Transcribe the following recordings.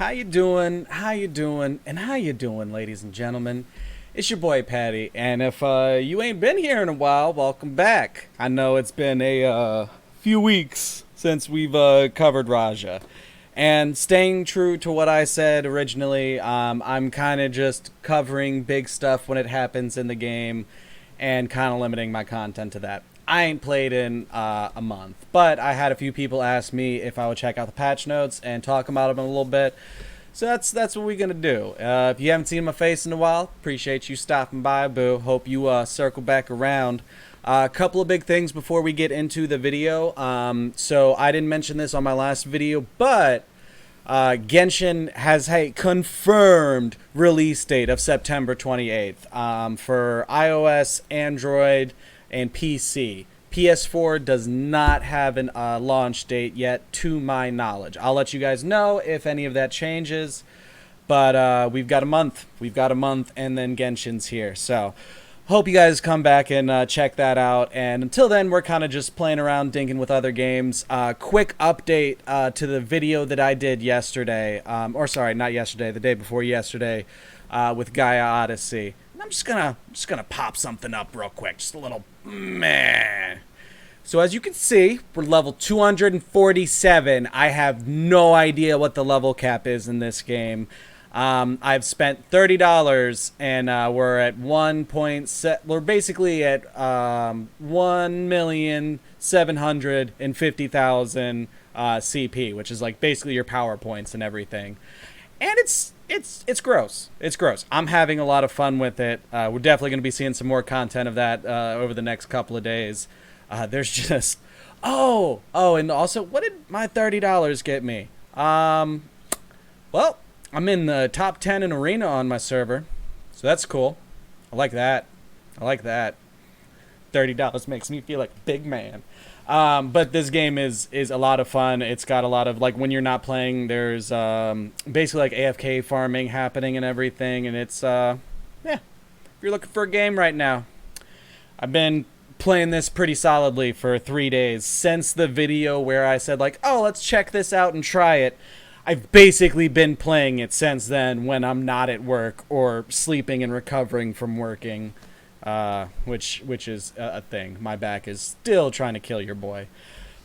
How you doing? How you doing? And how you doing, ladies and gentlemen? It's your boy Patty, and if you ain't been here in a while, welcome back. I know it's been a few weeks since we've covered Raja, and staying true to what I said originally, I'm kind of just covering big stuff when it happens in the game, and kind of limiting my content to that. I ain't played in a month, but I had a few people ask me if I would check out the patch notes and talk about them a little bit. So that's what we're gonna do. If you haven't seen my face in a while, appreciate you stopping by, boo. Hope you circle back around. A couple of big things before we get into the video. So I didn't mention this on my last video, but Genshin has a confirmed release date of September 28th for iOS, Android, and PC. PS4 does not have an launch date yet, to my knowledge. I'll let you guys know if any of that changes, but we've got a month. We've got a month, and then Genshin's here. So hope you guys come back and check that out. And until then, we're kind of just playing around, dinking with other games. Quick update to the video that I did yesterday, or sorry, not yesterday, the day before yesterday, with Gaia Odyssey. I'm just gonna pop something up real quick, just a little meh. So as you can see, we're level 247. I have no idea what the level cap is in this game. I've spent $30, and we're at 1.7. We're basically at 1,750,000 CP, which is like basically your power points and everything. And it's gross. It's gross. I'm having a lot of fun with it. We're definitely going to be seeing some more content of that over the next couple of days. There's just and also, what did my $30 get me? Well, I'm in the top 10 in arena on my server, so that's cool. I like that. I like that. $30 makes me feel like a big man. But this game is a lot of fun. It's got a lot of, like, when you're not playing, there's basically like AFK farming happening and everything, and it's yeah, if you're looking for a game right now. I've been playing this pretty solidly for 3 days since the video where I said, like, oh, let's check this out and try it. I've basically been playing it since then when I'm not at work or sleeping and recovering from working. Which is a thing. My back is still trying to kill your boy.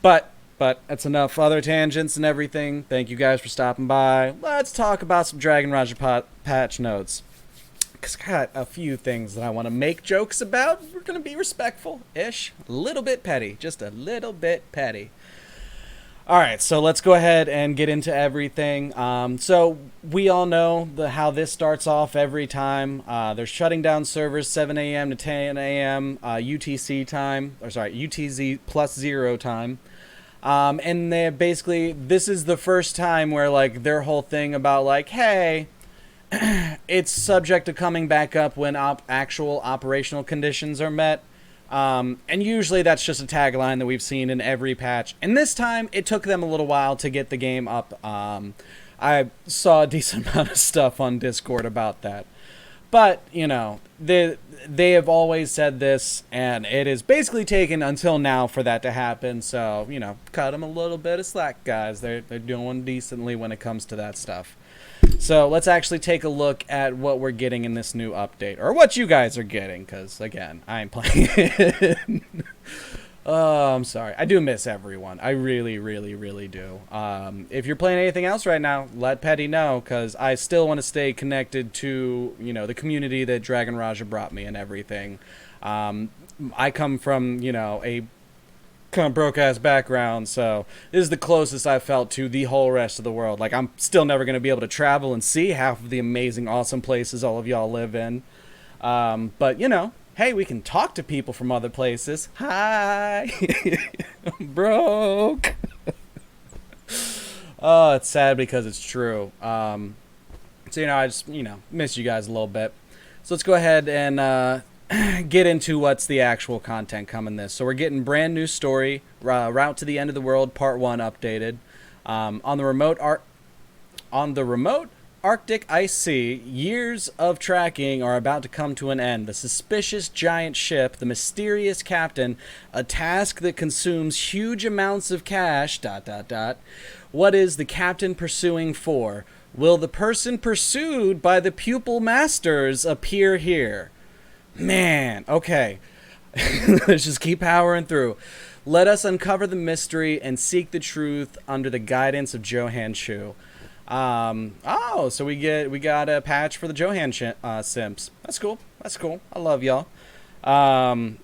But that's enough other tangents and everything. Thank you guys for stopping by. Let's talk about some Dragon Raja patch notes. Because I got a few things that I want to make jokes about. We're going to be respectful-ish. A little bit petty. Just a little bit petty. Alright, so let's go ahead and get into everything. So we all know how this starts off every time. They're shutting down servers 7 a.m. to 10 a.m. UTC time, or sorry, UTZ plus 0 time. And they basically, this is the first time where, like, their whole thing about, like, hey, it's subject to coming back up when actual operational conditions are met. And usually that's just a tagline that we've seen in every patch. And this time, it took them a little while to get the game up. I saw a decent amount of stuff on Discord about that. But, you know, they have always said this, and it is basically taken until now for that to happen. So, you know, cut them a little bit of slack, guys. They're doing decently when it comes to that stuff. So let's actually take a look at what we're getting in this new update, or what you guys are getting, because, again, I ain't playing it. Oh, I'm sorry. I do miss everyone. I really, really, really do. If you're playing anything else right now, let Petty know, because I still want to stay connected to, you know, the community that Dragon Raja brought me and everything. I come from, you know, a kind of broke-ass background, so this is the closest I've felt to the whole rest of the world. Like, I'm still never going to be able to travel and see half of the amazing, awesome places all of y'all live in. But, you know, hey, we can talk to people from other places. Hi! I'm broke! Oh, it's sad because it's true. So, you know, I just, you know, miss you guys a little bit. So let's go ahead and get into what's the actual content coming this. So we're getting brand new story, Route to the End of the World, Part 1 updated. On the remote Arctic ice sea, years of tracking are about to come to an end. The suspicious giant ship, the mysterious captain, a task that consumes huge amounts of cash, What is the captain pursuing for? Will the person pursued by the pupil masters appear here? Man, okay. Let's just keep powering through. Let us uncover the mystery and seek the truth under the guidance of Johan Chu. So we got a patch for the Johan simps. That's cool. That's cool. I love y'all. I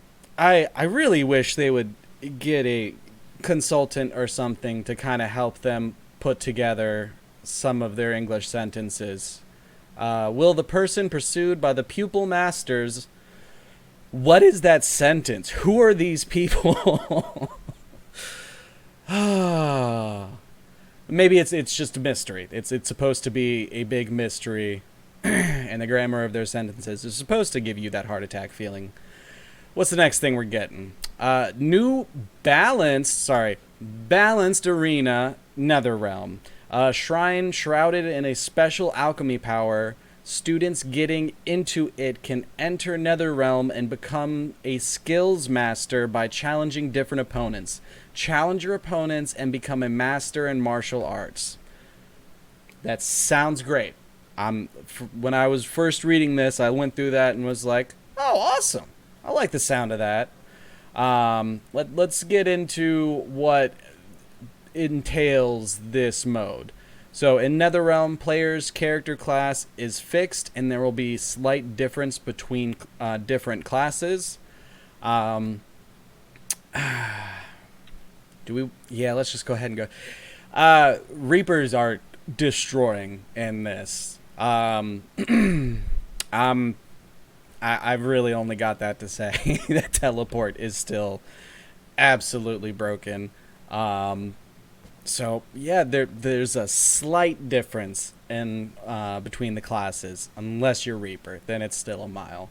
really wish they would get a consultant or something to kind of help them put together some of their English sentences. Will the person pursued by the pupil masters? What is that sentence? Who are these people? Maybe it's just a mystery. It's supposed to be a big mystery, and the grammar of their sentences is supposed to give you that heart attack feeling. What's the next thing we're getting? New balanced arena Netherrealm. A shrine shrouded in a special alchemy power. Students getting into it can enter Netherrealm and become a skills master by challenging different opponents. Challenge your opponents and become a master in martial arts. That sounds great. When I was first reading this, I went through that and was like, oh, awesome. I like the sound of that. Let's get into what entails this mode. So in Netherrealm, players' character class is fixed, and there will be slight difference between different classes. Let's just go ahead and go. Reapers are destroying in this. I've really only got that to say. That teleport is still absolutely broken. So yeah, there's a slight difference in between the classes. Unless you're Reaper, then it's still a mile.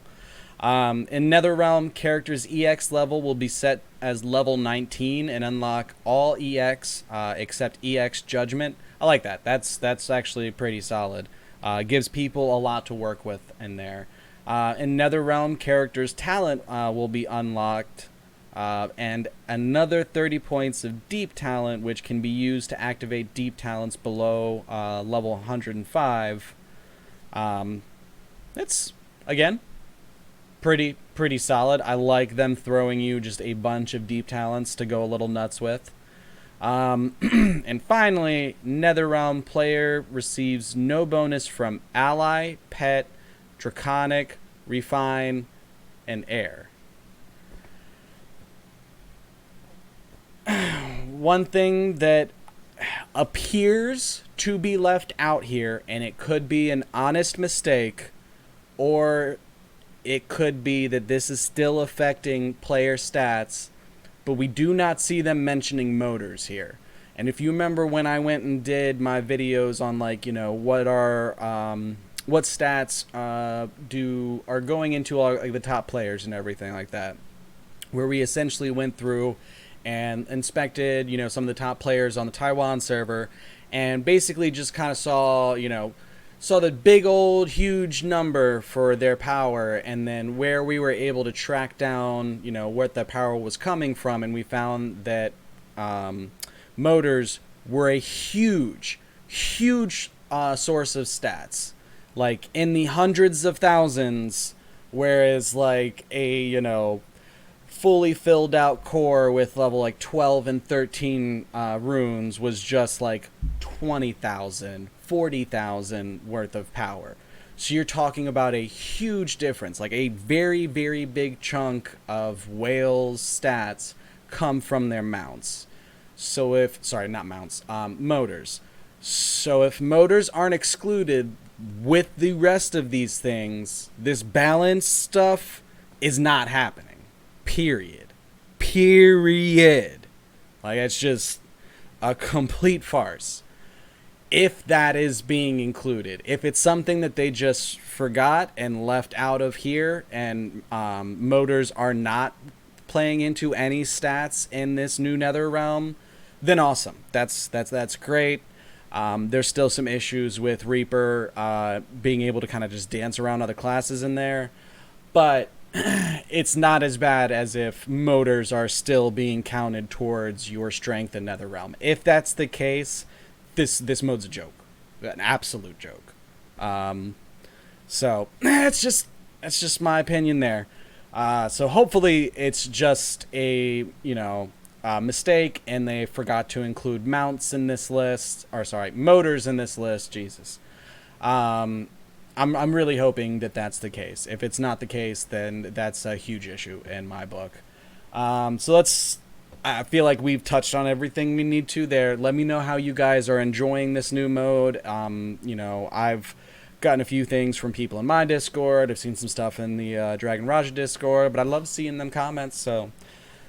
In Netherrealm, characters' EX level will be set as level 19 and unlock all EX except EX Judgment. I like that. That's actually pretty solid. Gives people a lot to work with in there. In Netherrealm, characters' talent will be unlocked. And another 30 points of deep talent, which can be used to activate deep talents below level 105. It's, again, pretty solid. I like them throwing you just a bunch of deep talents to go a little nuts with. And finally, Netherrealm player receives no bonus from Ally, Pet, Draconic, Refine, and Air. One thing that appears to be left out here, and it could be an honest mistake, or it could be that this is still affecting player stats, but we do not see them mentioning motors here. And if you remember when I went and did my videos on, like, you know, what stats are going into all, like, the top players and everything like that, where we essentially went through and inspected, you know, some of the top players on the Taiwan server, and basically just kind of saw the big old huge number for their power, and then where we were able to track down, you know, what the power was coming from, and we found that motors were a huge source of stats, like in the hundreds of thousands, whereas like a, you know, fully filled out core with level like 12 and 13 runes was just like 20,000, 40,000 worth of power. So you're talking about a huge difference, like a very, very big chunk of whales' stats come from their mounts. So motors. So if motors aren't excluded with the rest of these things, this balance stuff is not happening. Period. Like, it's just a complete farce. If that is being included. If it's something that they just forgot and left out of here, and motors are not playing into any stats in this new Netherrealm, then awesome. That's great. There's still some issues with Reaper being able to kind of just dance around other classes in there, but it's not as bad as if motors are still being counted towards your strength in Netherrealm. If that's the case, this mode's a joke, an absolute joke. So that's just my opinion there. So hopefully it's just a mistake, and they forgot to include mounts in this list, or sorry, motors in this list. Jesus. I'm really hoping that that's the case. If it's not the case, then that's a huge issue in my book. So I feel like we've touched on everything we need to there. Let me know how you guys are enjoying this new mode. I've gotten a few things from people in my Discord. I've seen some stuff in the Dragon Raja Discord, but I love seeing them comments. So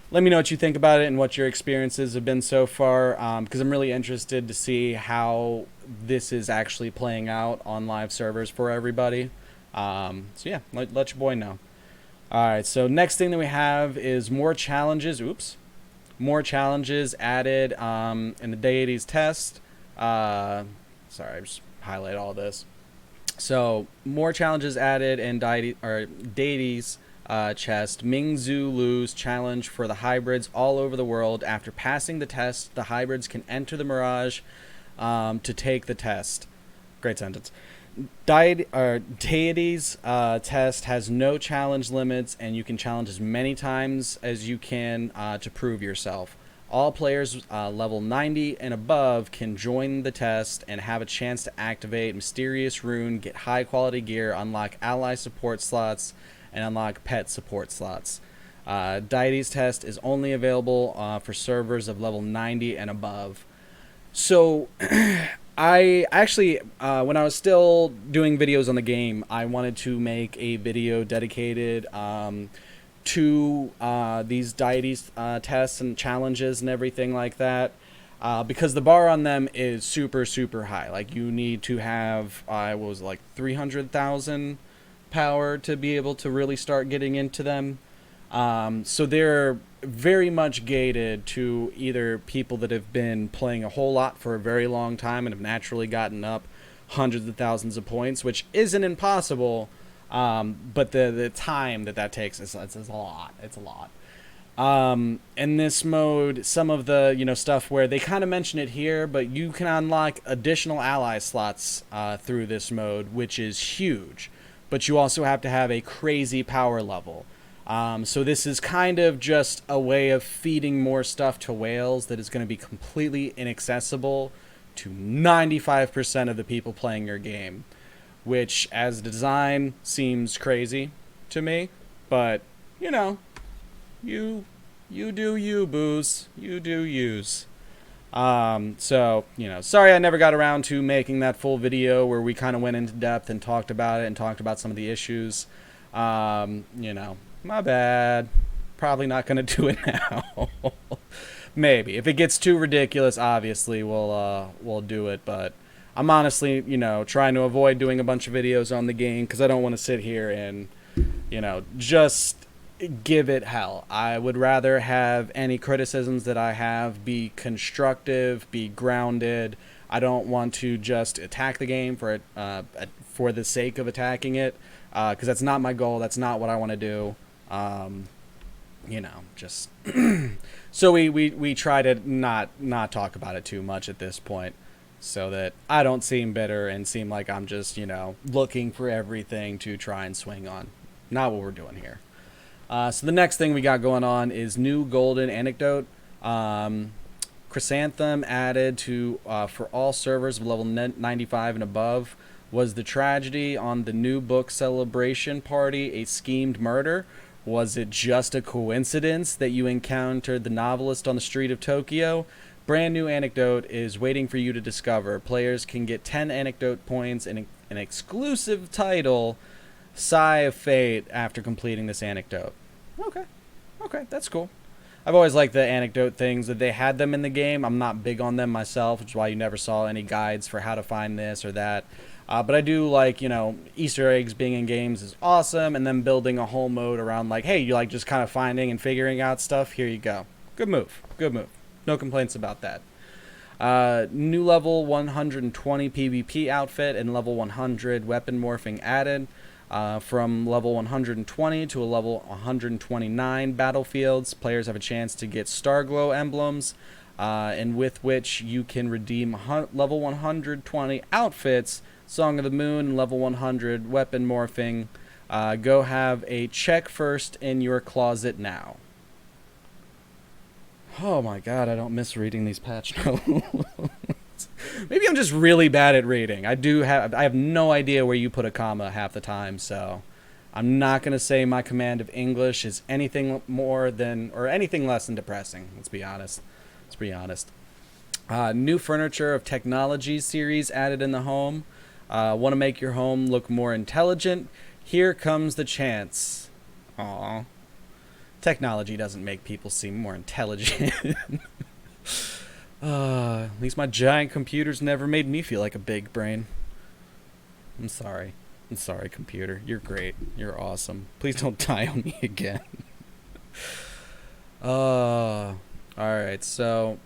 let me know what you think about it and what your experiences have been so far, because I'm really interested to see how this is actually playing out on live servers for everybody. So yeah, let your boy know. All right, so next thing that we have is more challenges. More challenges added in the deities test. Sorry, I just highlight all this. So more challenges added in deities chest. Mingzhu Lu's challenge for the hybrids all over the world. After passing the test, the hybrids can enter the Mirage to take the test. Great sentence. Deities test has no challenge limits, and you can challenge as many times as you can to prove yourself. All players level 90 and above can join the test and have a chance to activate Mysterious Rune, get high quality gear, unlock ally support slots, and unlock pet support slots. Deities test is only available for servers of level 90 and above. So I actually, when I was still doing videos on the game, I wanted to make a video dedicated to these deities tests and challenges and everything like that, because the bar on them is super, super high. Like, you need to have, 300,000 power to be able to really start getting into them. So they're very much gated to either people that have been playing a whole lot for a very long time and have naturally gotten up hundreds of thousands of points, which isn't impossible, but the time that takes is a lot. It's a lot. In this mode, some of the stuff where they kind of mention it here, but you can unlock additional ally slots through this mode, which is huge. But you also have to have a crazy power level. So this is kind of just a way of feeding more stuff to whales that is going to be completely inaccessible to 95% of the people playing your game, which as a design seems crazy to me, but you do you, booze. You do yous. So, sorry I never got around to making that full video where we kind of went into depth and talked about it and talked about some of the issues. My bad. Probably not going to do it now. Maybe. If it gets too ridiculous, obviously we'll do it, but I'm honestly, trying to avoid doing a bunch of videos on the game because I don't want to sit here and, just give it hell. I would rather have any criticisms that I have be constructive, be grounded. I don't want to just attack the game for the sake of attacking it, because that's not my goal. That's not what I want to do. Just so we try to not talk about it too much at this point, so that I don't seem bitter and seem like I'm just looking for everything to try and swing on. Not what we're doing here. So the next thing we got going on is new golden anecdote. Chrysanthemum added to for all servers of level 95 and above. Was the tragedy on the new book celebration party a schemed murder? Was it just a coincidence that you encountered the novelist on the street of Tokyo? Brand new anecdote is waiting for you to discover. Players can get 10 anecdote points and an exclusive title, Sigh of Fate, after completing this anecdote. Okay, that's cool. I've always liked the anecdote things, that they had them in the game. I'm not big on them myself, which is why you never saw any guides for how to find this or that. But I do like, Easter eggs being in games is awesome, and then building a whole mode around, like, hey, you like just kind of finding and figuring out stuff, here you go. Good move. No complaints about that. New level 120 PvP outfit and level 100 weapon morphing added. From level 120 to a level 129 battlefields, players have a chance to get Starglow emblems. and with which you can redeem level 120 outfits, Song of the Moon, and level 100 weapon morphing. Go have a check first in your closet now. Oh my god, I don't miss reading these patch notes. Maybe I'm just really bad at reading. I have no idea where you put a comma half the time, so I'm not going to say my command of English is anything more than, or anything less than depressing. Let's be honest. New furniture of technology series added in the home. Want to make your home look more intelligent? Here comes the chance. Aww. Technology doesn't make people seem more intelligent. At least my giant computers never made me feel like a big brain. I'm sorry, computer. You're great. You're awesome. Please don't die on me again. Alright, so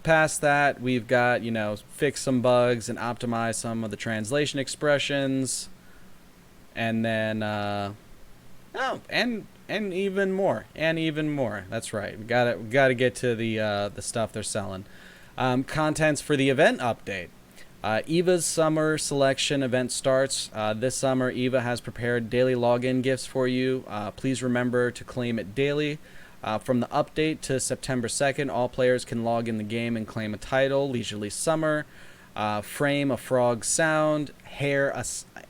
past that, we've got, fix some bugs and optimize some of the translation expressions. And then, and even more. That's right. We gotta get to the stuff they're selling. Contents for the event update. Eva's Summer Selection event starts. This summer, Eva has prepared daily login gifts for you. Please remember to claim it daily. From the update to September 2nd, all players can log in the game and claim a title, Leisurely Summer, Frame a Frog Sound, Hair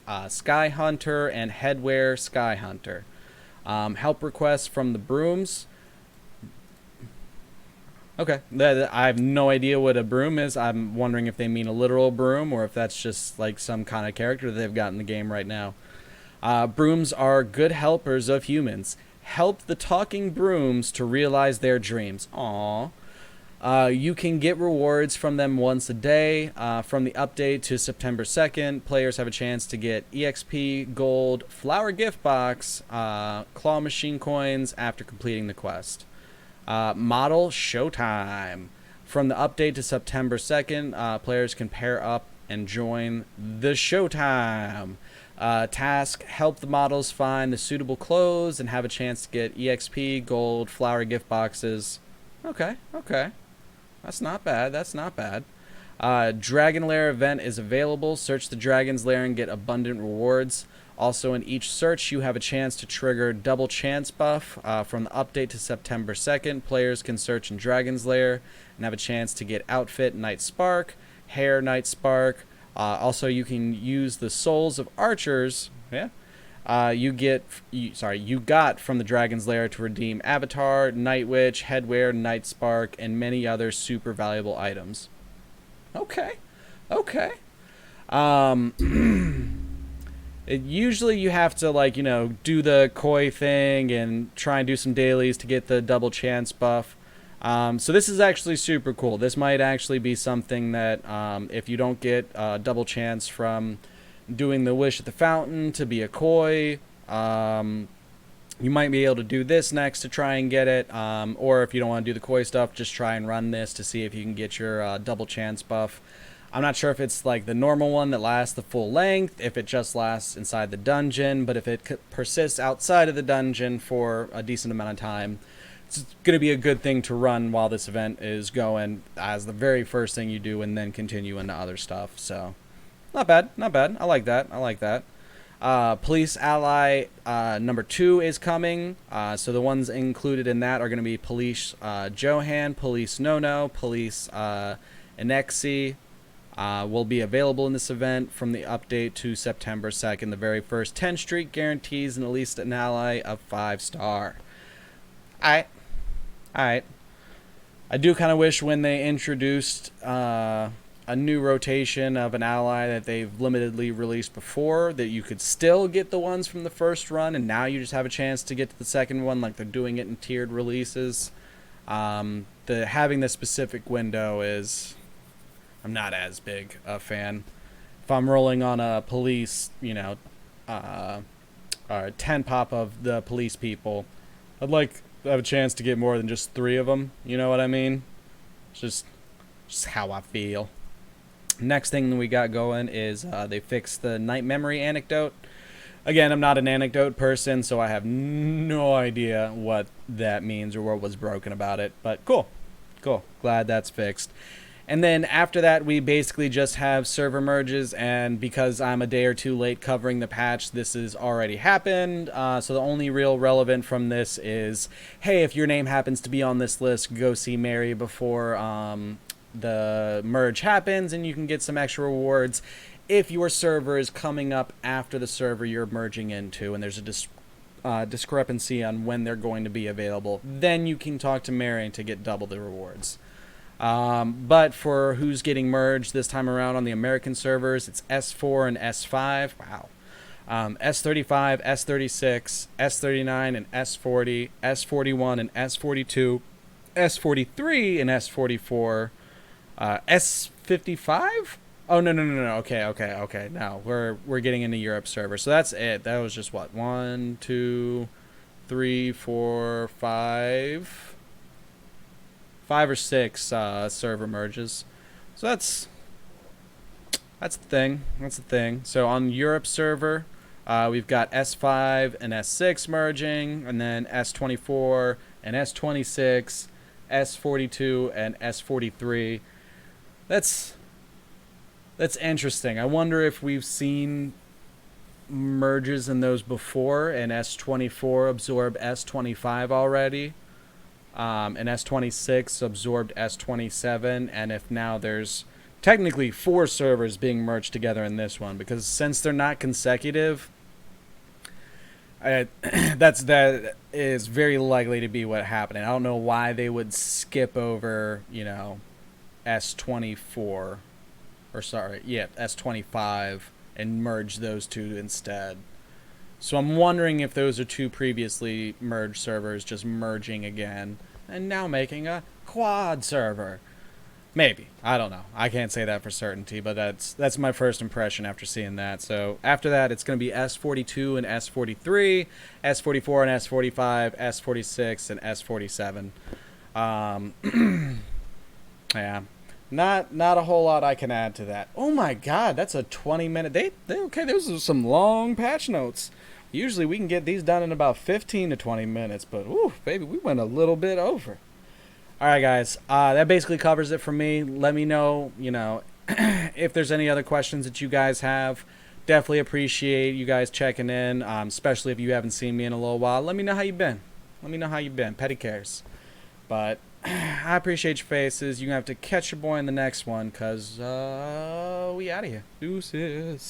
a Sky Hunter, and Headwear Sky Hunter. Help requests from the brooms. Okay, I have no idea what a broom is. I'm wondering if they mean a literal broom or if that's just like some kind of character that they've got in the game right now. Brooms are good helpers of humans. Help the talking brooms to realize their dreams. Aww. You can get rewards from them once a day. From the update to September 2nd, players have a chance to get EXP, gold, flower gift box, claw machine coins after completing the quest. Model Showtime. From the update to September 2nd, players can pair up and join the Showtime. Task, help the models find the suitable clothes and have a chance to get EXP, gold, flower gift boxes. Okay. That's not bad. Dragon Lair event is available. Search the Dragon's Lair and get abundant rewards. Also, in each search, you have a chance to trigger double chance buff. From the update to September 2nd, players can search in Dragon's Lair and have a chance to get outfit Night Spark, hair Night Spark. Also, you can use the souls of archers. You got from the Dragon's Lair to redeem Avatar, Night Witch, Headwear, Night Spark, and many other super valuable items. Okay. Usually you have to do the koi thing and try and do some dailies to get the double chance buff. So this is actually super cool. This might actually be something that if you don't get double chance from doing the wish at the fountain to be a koi, you might be able to do this next to try and get it. Or if you don't want to do the koi stuff, just try and run this to see if you can get your double chance buff. I'm not sure if it's like the normal one that lasts the full length, if it just lasts inside the dungeon, but if it persists outside of the dungeon for a decent amount of time, it's going to be a good thing to run while this event is going as the very first thing you do and then continue into other stuff. So, not bad. I like that. Police Ally number 2 is coming. So the ones included in that are going to be Police Johan, Police Nono, Police Enexi. Will be available in this event from the update to September 2nd. The very first 10 streak guarantees and at least an ally of 5-star. Alright. I do kind of wish when they introduced a new rotation of an ally that they've limitedly released before, that you could still get the ones from the first run, and now you just have a chance to get to the second one like they're doing it in tiered releases. Having the specific window is... I'm not as big a fan. If I'm rolling on a police, 10 pop of the police people, I'd like to have a chance to get more than just 3 of them. You know what I mean? It's just how I feel. Next thing we got going is they fixed the night memory anecdote. Again, I'm not an anecdote person, so I have no idea what that means or what was broken about it. But cool. Cool. Glad that's fixed. And then after that, we basically just have server merges. And because I'm a day or two late covering the patch, this has already happened. So the only real relevant from this is, hey, if your name happens to be on this list, go see Mary before the merge happens, and you can get some extra rewards if your server is coming up after the server you're merging into, and there's a discrepancy on when they're going to be available. Then you can talk to Mary to get double the rewards. But for who's getting merged this time around on the American servers, it's S4 and S5. Wow. S35, S36, S39 and S40, S41 and S42, S43 and S44, S55? Oh, no. Okay. No, we're getting into Europe server. So that's it. That was just what? 1, 2, 3, 4, 5. 5 or 6 server merges. So that's the thing. That's the thing. So on Europe server, we've got S5 and S6 merging, and then S24 and S26, S42 and S43. That's interesting. I wonder if we've seen merges in those before, and S24 absorb S25 already. And S26 absorbed S27, and if now there's technically 4 servers being merged together in this one, because since they're not consecutive, that is very likely to be what happened. I don't know why they would skip over, S24, S25, and merge those two instead. So I'm wondering if those are 2 previously merged servers just merging again and now making a quad server. Maybe. I don't know. I can't say that for certainty, but that's my first impression after seeing that. So after that, it's going to be S42 and S43, S44 and S45, S46 and S47. Yeah. Not a whole lot I can add to that. Oh my god, that's a 20-minute... Okay, those are some long patch notes. Usually we can get these done in about 15 to 20 minutes, but whew, baby, we went a little bit over. Alright guys, that basically covers it for me. Let me know, if there's any other questions that you guys have. Definitely appreciate you guys checking in, especially if you haven't seen me in a little while. Let me know how you've been. Petty cares. But I appreciate your faces. You're going to have to catch your boy in the next one, because we out of here. Deuces.